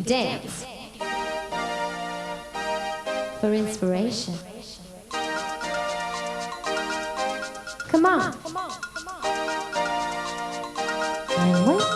dance for inspiration. Come on. I'm waiting.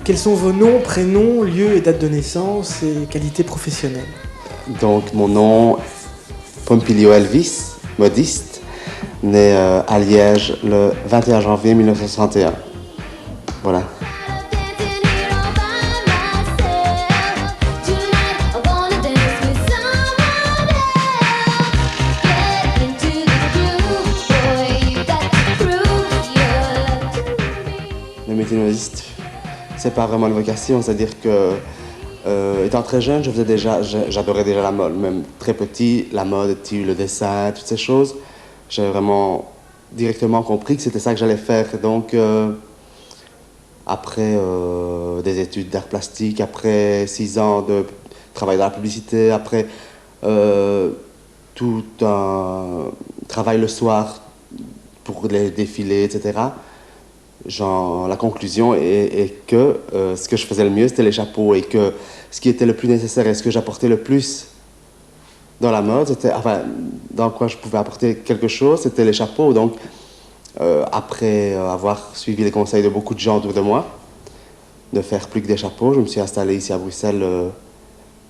Quels sont vos noms, prénoms, lieux et dates de naissance et qualités professionnelles? Donc mon nom, Pompilio Elvis, modiste, né à Liège le 21 janvier 1961. Voilà. Le métier de modiste, c'est pas vraiment une vocation, c'est-à-dire que étant très jeune, j'adorais déjà la mode, même très petit, la mode, le dessin, toutes ces choses. J'avais vraiment directement compris que c'était ça que j'allais faire. Donc, après des études d'art plastique, après 6 ans de travail dans la publicité, après tout un travail le soir pour les défilés, etc., la conclusion est que ce que je faisais le mieux, c'était les chapeaux, et que ce qui était le plus nécessaire et ce que j'apportais le plus dans la mode, dans quoi je pouvais apporter quelque chose, c'était les chapeaux. Donc, après avoir suivi les conseils de beaucoup de gens autour de moi, de faire plus que des chapeaux, je me suis installé ici à Bruxelles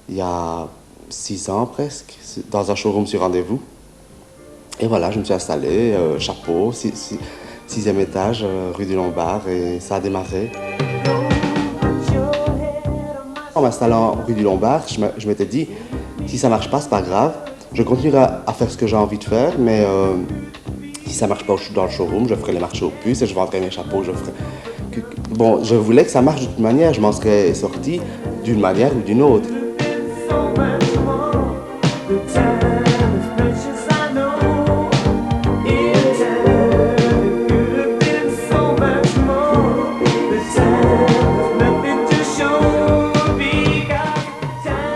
il y a 6 ans presque, dans un showroom sur rendez-vous. Et voilà, je me suis installé, chapeau, 6e étage, rue du Lombard, et ça a démarré. En m'installant rue du Lombard, je m'étais dit, si ça marche pas, c'est pas grave. Je continuerai à faire ce que j'ai envie de faire, mais si ça marche pas dans le showroom, je ferai les marchés aux puces et je vendrai mes chapeaux. Bon, je voulais que ça marche de toute manière, je m'en serais sorti d'une manière ou d'une autre.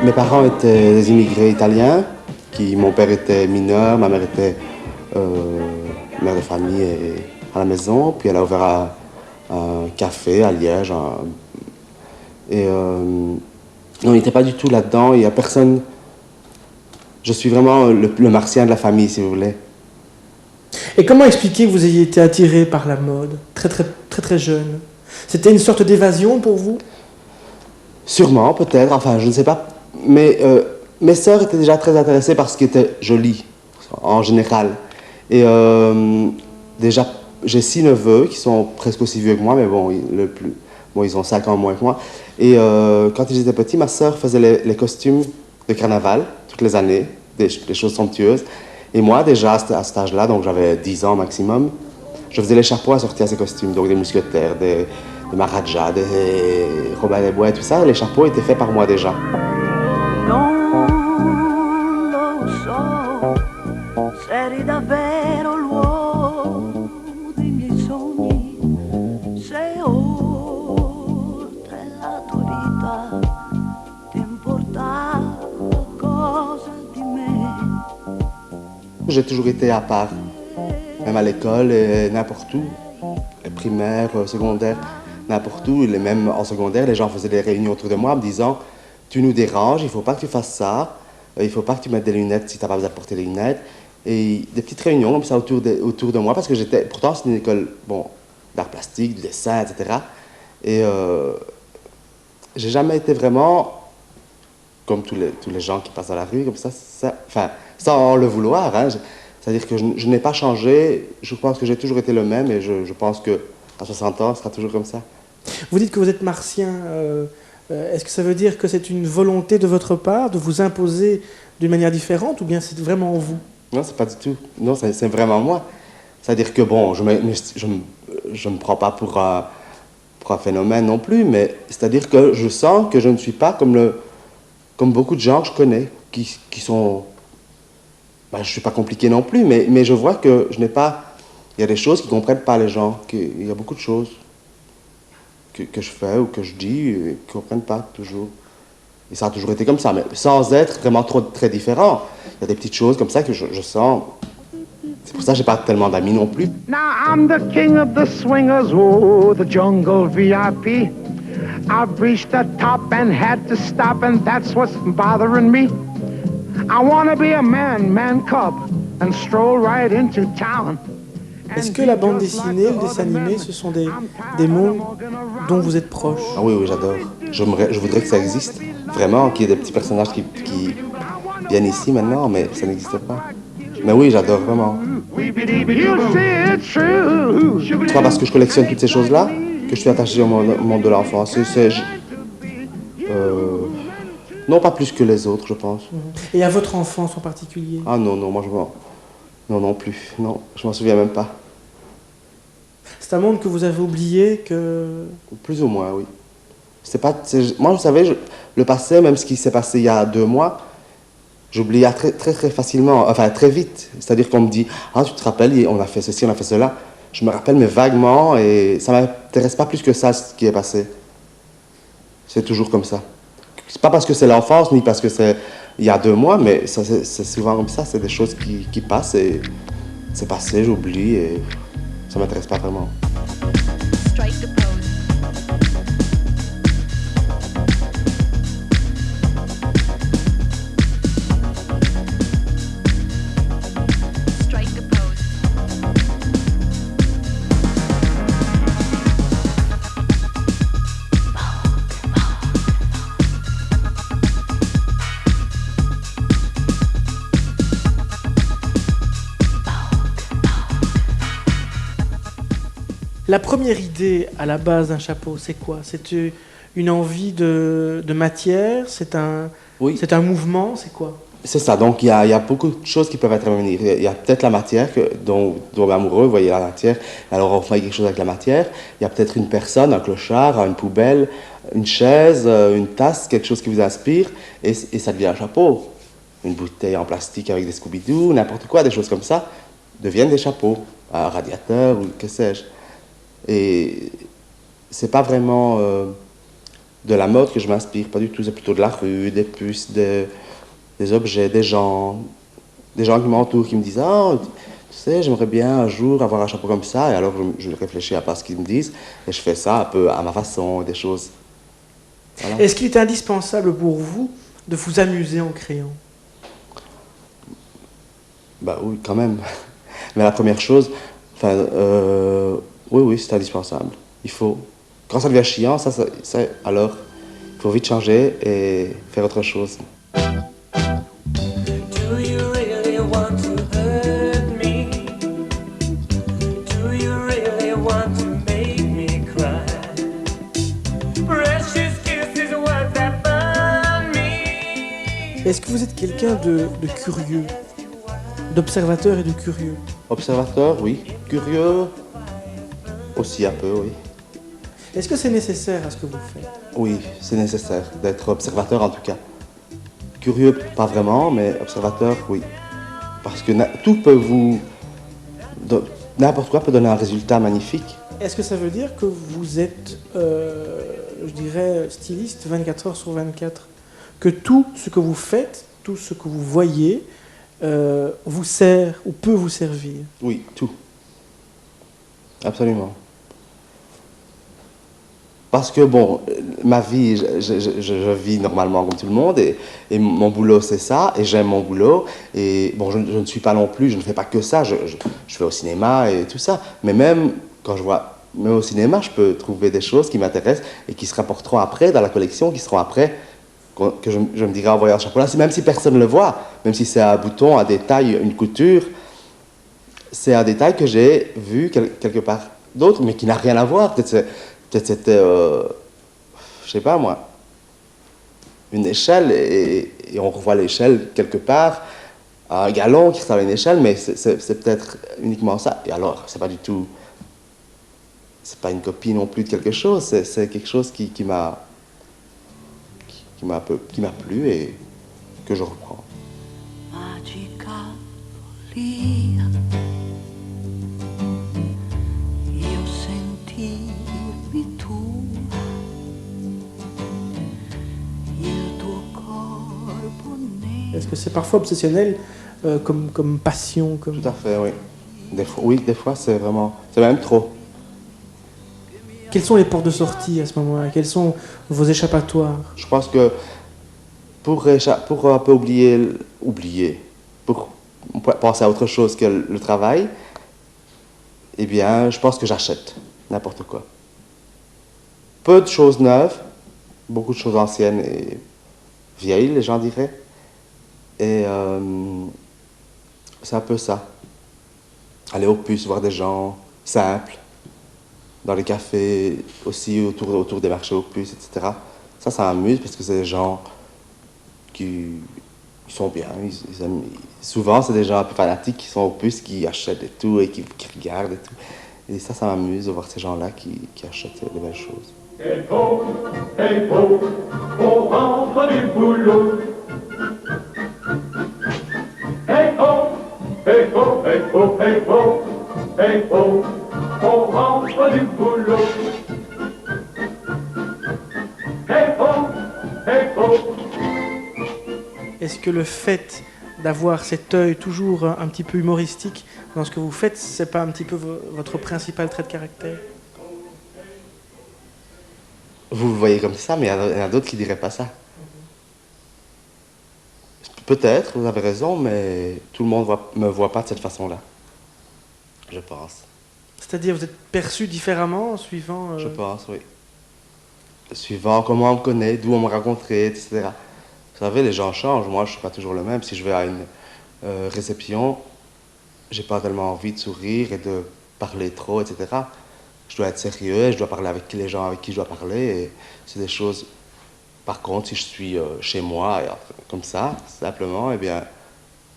Mes parents étaient des immigrés italiens, mon père était mineur, ma mère était mère de famille à la maison, puis elle a ouvert un café à Liège. Non, il n'était pas du tout là-dedans, il n'y a personne. Je suis vraiment le martien de la famille, si vous voulez. Et comment expliquer que vous ayez été attiré par la mode, très jeune? C'était une sorte d'évasion pour vous? Sûrement, peut-être, enfin, je ne sais pas. Mais mes sœurs étaient déjà très intéressées par ce qui était joli, en général. Et déjà, j'ai 6 neveux qui sont presque aussi vieux que moi, mais bon, ils ont 5 ans moins que moi. Et quand ils étaient petits, ma sœur faisait les costumes de carnaval, toutes les années, des choses somptueuses. Et moi, déjà, à cet âge-là, donc j'avais 10 ans maximum, je faisais les chapeaux assortis à ces costumes, donc des mousquetaires, des maharajas, des Robin des Bois, tout ça. Les chapeaux étaient faits par moi déjà. J'ai toujours été à part, même à l'école, n'importe où, primaire, secondaire, n'importe où. Même en secondaire, les gens faisaient des réunions autour de moi en me disant « Tu nous déranges, il ne faut pas que tu fasses ça, il ne faut pas que tu mettes des lunettes si tu n'as pas besoin de porter des lunettes. » Et des petites réunions comme ça autour de moi, parce que pourtant c'était une école d'art plastique, du dessin, etc. Et j'ai jamais été vraiment comme tous les gens qui passent dans la rue, comme ça, sans le vouloir. Hein. C'est-à-dire que je n'ai pas changé, je pense que j'ai toujours été le même, et je pense qu'à 60 ans, ce sera toujours comme ça. Vous dites que vous êtes martien. Est-ce que ça veut dire que c'est une volonté de votre part de vous imposer d'une manière différente, ou bien c'est vraiment vous? Non, c'est pas du tout. Non, c'est vraiment moi. C'est-à-dire que, bon, je me prends pas pour un phénomène non plus, mais c'est-à-dire que je sens que je ne suis pas comme comme beaucoup de gens que je connais, qui sont... Ben, je ne suis pas compliqué non plus, mais je vois que je n'ai pas... Il y a des choses qui ne comprennent pas les gens. Il y a beaucoup de choses que je fais ou que je dis qui ne comprennent pas toujours. Et ça a toujours été comme ça, mais sans être vraiment très différent. Il y a des petites choses comme ça que je sens... C'est pour ça que je n'ai pas tellement d'amis non plus. Now I'm the king of the swingers, oh, the jungle VIP. I've reached the top and had to stop, and that's what's bothering me. I want to be a man cub, and stroll right into town. Est-ce que la bande dessinée, le dessin animé, ce sont des mondes dont vous êtes proche? Ah oui, j'adore. Je voudrais que ça existe. Vraiment, qu'il y ait des petits personnages qui viennent ici maintenant, mais ça n'existe pas. Mais oui, j'adore vraiment. C'est pas parce que je collectionne toutes ces choses-là que je suis attaché au monde de l'enfance. Non, pas plus que les autres, je pense. Et à votre enfance en particulier? Ah non, moi je vois. Non plus. Non, je m'en souviens même pas. C'est un monde que vous avez oublié que... Plus ou moins, oui. Moi, vous savez, le passé, même ce qui s'est passé il y a 2 mois, j'oubliais très facilement, enfin très vite. C'est-à-dire qu'on me dit, ah tu te rappelles, on a fait ceci, on a fait cela. Je me rappelle, mais vaguement, et ça ne m'intéresse pas plus que ça, ce qui est passé. C'est toujours comme ça. C'est pas parce que c'est l'enfance, ni parce que c'est il y a 2 mois, mais c'est souvent comme ça. C'est des choses qui passent et c'est passé, j'oublie et ça m'intéresse pas vraiment. Strike the pose. Strike the pose. La première idée à la base d'un chapeau, c'est quoi? C'est une envie de matière? C'est un mouvement? C'est quoi? C'est ça, donc il y a beaucoup de choses qui peuvent intervenir. Il y a peut-être la matière dont l'amoureux, vous voyez la matière, alors on fait quelque chose avec la matière. Il y a peut-être une personne, un clochard, une poubelle, une chaise, une tasse, quelque chose qui vous inspire, et ça devient un chapeau. Une bouteille en plastique avec des Scooby-Doo, n'importe quoi, des choses comme ça, deviennent des chapeaux. Un radiateur ou que sais-je. Et c'est pas vraiment de la mode que je m'inspire, pas du tout, c'est plutôt de la rue, des puces, des objets, des gens qui m'entourent, qui me disent « Ah, tu sais, j'aimerais bien un jour avoir un chapeau comme ça », et alors je réfléchis à pas ce qu'ils me disent, et je fais ça un peu à ma façon, des choses. Voilà. Est-ce qu'il est indispensable pour vous de vous amuser en créant? Bah oui, quand même. Mais la première chose, oui, c'est indispensable. Il faut. Quand ça devient chiant, alors, il faut vite changer et faire autre chose. Do you really want to hurt me? Do you really want to make me cry? Precious kisses, what that burn me. Est-ce que vous êtes quelqu'un de curieux, d'observateur et de curieux? Observateur, oui. Curieux, aussi un peu, oui. Est-ce que c'est nécessaire à ce que vous faites? Oui, c'est nécessaire d'être observateur en tout cas. Curieux, pas vraiment, mais observateur, oui. Parce que n'importe quoi peut donner un résultat magnifique. Est-ce que ça veut dire que vous êtes, je dirais, styliste 24 heures sur 24? Que tout ce que vous faites, tout ce que vous voyez, vous sert ou peut vous servir? Oui, tout. Absolument. Parce que, bon, ma vie, je vis normalement comme tout le monde, et mon boulot, c'est ça, et j'aime mon boulot, et bon, je ne suis pas non plus, je ne fais pas que ça, je vais au cinéma et tout ça, mais même au cinéma, je peux trouver des choses qui m'intéressent et qui se rapporteront après dans la collection, qui seront après, que je me dirai en voyant ce chapeau-là, même si personne ne le voit, même si c'est un bouton, un détail, une couture, c'est un détail que j'ai vu quelque part d'autre, mais qui n'a rien à voir. Peut-être c'était, je sais pas moi, une échelle, et on revoit l'échelle quelque part, un galon qui ressemble à une échelle, mais c'est peut-être uniquement ça. Et alors, c'est pas du tout, c'est pas une copie non plus de quelque chose, c'est quelque chose qui qui m'a plu et que je reprends. Magica follia, io sentirmi tua, il tuo corpo nero. Est-ce que c'est parfois obsessionnel comme passion comme... Tout à fait, oui. Des fois c'est même trop. Quelles sont les portes de sortie à ce moment-là? Quels sont vos échappatoires? Je pense que pour un peu oublier, pour penser à autre chose que le travail, eh bien, je pense que j'achète n'importe quoi. Peu de choses neuves, beaucoup de choses anciennes et vieilles, les gens diraient. Et c'est un peu ça. Aller au puce, voir des gens simples, dans les cafés, aussi autour des marchés aux puces, etc. Ça m'amuse parce que c'est des gens qui sont bien. Ils aiment, souvent, c'est des gens un peu fanatiques qui sont aux puces, qui achètent et tout, et qui regardent et tout. Et ça m'amuse de voir ces gens-là qui achètent de belles choses. Hey ho, on rentre du boulot. Hey ho, hey ho, hey ho, hey ho, hey ho, on rentre du boulot. Hey ho, hey ho. Est-ce que le fait d'avoir cet œil toujours un petit peu humoristique dans ce que vous faites, c'est pas un petit peu votre principal trait de caractère? Vous le voyez comme ça, mais il y en a d'autres qui ne diraient pas ça. Peut-être, vous avez raison, mais tout le monde ne me voit pas de cette façon-là. Je pense. C'est-à-dire, vous êtes perçu différemment suivant... Je pense, oui. Suivant comment on me connaît, d'où on me rencontré, etc. Vous savez, les gens changent. Moi, je ne suis pas toujours le même. Si je vais à une réception, j'ai pas tellement envie de sourire et de parler trop, etc. Je dois être sérieux, je dois parler avec les gens avec qui je dois parler. Et c'est des choses... Par contre, si je suis chez moi, comme ça, simplement, eh bien,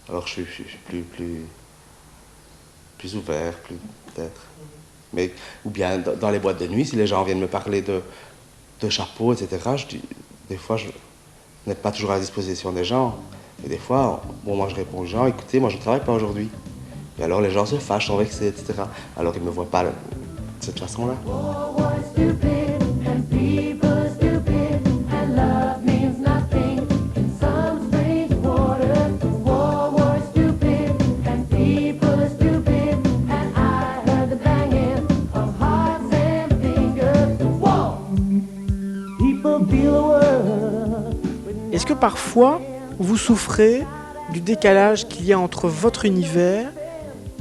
alors je suis plus ouvert, peut-être. Mais, ou bien dans les boîtes de nuit, si les gens viennent me parler de chapeaux, etc., des fois, je n'ai pas toujours à la disposition des gens. Et des fois, moi je réponds aux gens, écoutez, moi je ne travaille pas aujourd'hui. Et alors les gens se fâchent, sont vexés, etc. Alors ils ne me voient pas de cette façon-là. Est-ce que parfois, vous souffrez du décalage qu'il y a entre votre univers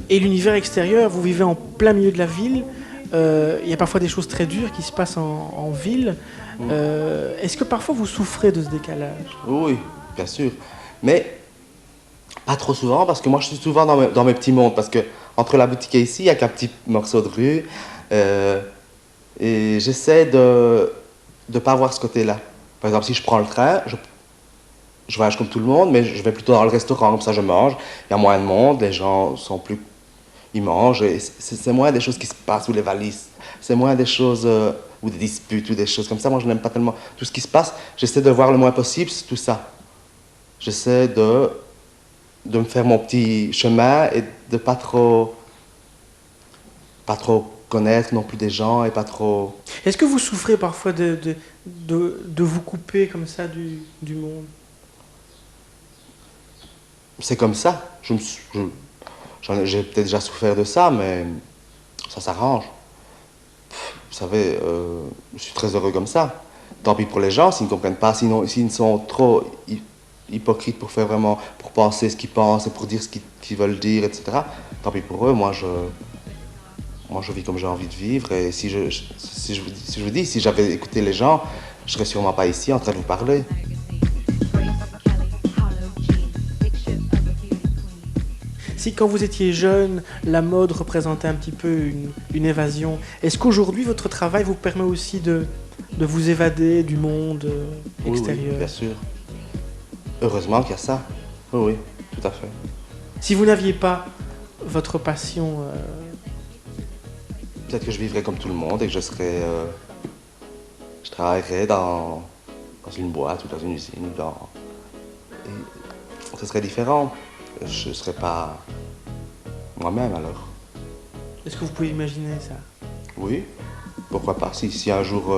et l'univers extérieur? Vous vivez en plein milieu de la ville. Il y a parfois des choses très dures qui se passent en ville. Est-ce que parfois vous souffrez de ce décalage? Oui, bien sûr. Mais pas trop souvent, parce que moi je suis souvent dans mes petits mondes. Parce que entre la boutique et ici, il n'y a qu'un petit morceau de rue. Et j'essaie de ne pas voir ce côté-là. Par exemple, si je prends le train, je voyage comme tout le monde, mais je vais plutôt dans le restaurant, comme ça je mange. Il y a moins de monde, les gens sont plus... Ils mangent, et c'est moins des choses qui se passent, ou les valises. C'est moins des choses, ou des disputes, ou des choses comme ça. Moi, je n'aime pas tellement tout ce qui se passe. J'essaie de voir le moins possible tout ça. J'essaie de me faire mon petit chemin et de pas trop connaître non plus des gens et pas trop... Est-ce que vous souffrez parfois de vous couper comme ça du monde? C'est comme ça. J'ai peut-être déjà souffert de ça, mais ça s'arrange. Vous savez, je suis très heureux comme ça. Tant pis pour les gens, s'ils ne comprennent pas, s'ils sont trop hypocrites pour penser ce qu'ils pensent et pour dire ce qu'ils veulent dire, etc. Tant pis pour eux, moi je vis comme j'ai envie de vivre. Et si j'avais écouté les gens, je serais sûrement pas ici en train de vous parler. Si quand vous étiez jeune, la mode représentait un petit peu une évasion, est-ce qu'aujourd'hui votre travail vous permet aussi de vous évader du monde extérieur? Oui, bien sûr. Heureusement qu'il y a ça. Oui, tout à fait. Si vous n'aviez pas votre passion... Peut-être que je vivrais comme tout le monde et que je travaillerais dans dans une boîte ou dans une usine. Et ce serait différent. Je ne serais pas moi-même alors. Est-ce que vous pouvez imaginer ça? Oui, pourquoi pas. Si un jour...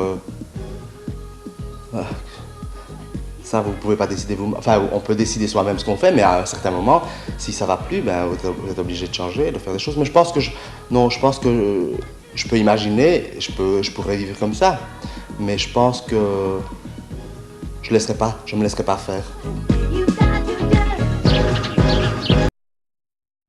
ça, vous ne pouvez pas décider vous-même. Enfin, on peut décider soi-même ce qu'on fait, mais à un certain moment, si ça ne va plus, ben, vous êtes obligé de changer, de faire des choses. Mais je pense que je peux imaginer, je pourrais vivre comme ça. Mais je pense que je me laisserai pas faire.